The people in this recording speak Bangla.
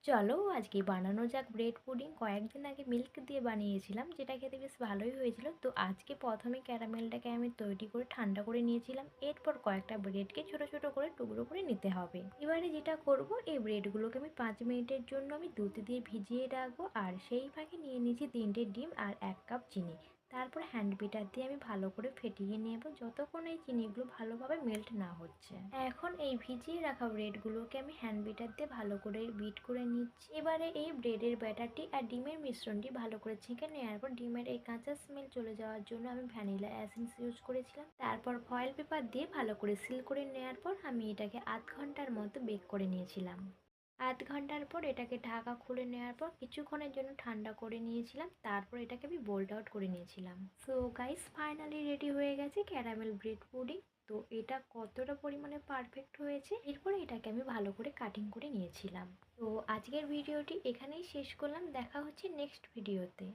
চলো আজকে বানানো যাক ব্রেড পুডিং। কয়েকদিন আগে মিল্ক দিয়ে বানিয়েছিলাম, যেটা খেতে বেশ ভালোই হয়েছিল। তো আজকে প্রথমে ক্যারামেলটাকে আমি তৈরি করে ঠান্ডা করে নিয়েছিলাম। এরপর কয়েকটা ব্রেডকে ছোট ছোট করে টুকরো করে নিতে হবে। এবারে যেটা করব, এই ব্রেডগুলোকে আমি 5 মিনিটের জন্য আমি দুধ দিয়ে ভিজিয়ে রাখবো। আর সেই ফাঁকে নিয়ে নিয়েছি 3টে ডিম আর 1 কাপ চিনি। তারপর হ্যান্ড বিটার দিয়ে আমি ভালো করে ফেটিয়ে নেব যতক্ষণ এই চিনিগুলো ভালোভাবে মেল্ট না হচ্ছে। এখন এই ভিজিয়ে রাখা ব্রেডগুলোকে আমি হ্যান্ড বিটার দিয়ে ভালো করে বিট করে নিচ্ছি। এবারে এই ব্রেডের ব্যাটারটি আর ডিমের মিশ্রণটি ভালো করে ছেঁকে নেওয়ার পর ডিমের এই কাঁচা স্মেল চলে যাওয়ার জন্য আমি ভ্যানিলা এসেন্স ইউজ করেছিলাম। তারপর ফয়েল পেপার দিয়ে ভালো করে সিল করে নেওয়ার পর আমি এটাকে আধ ঘন্টার মতো বেক করে নিয়েছিলাম। আধ ঘন্টার পর এটাকে ঢাকা খুলে নেওয়ার পর কিছুক্ষণের জন্য ঠান্ডা করে নিয়েছিলাম। তারপর এটাকে আমি বোল্ড আউট করে নিয়েছিলাম। সো গাইস, ফাইনালি রেডি হয়ে গেছে ক্যারামেল ব্রেড পুডিং। তো এটা কতটা পরিমাণে পারফেক্ট হয়েছে, এরপরে এটাকে আমি ভালো করে কাটিং করে নিয়েছিলাম। তো আজকের ভিডিওটি এখানেই শেষ করলাম। দেখা হচ্ছে নেক্সট ভিডিওতে।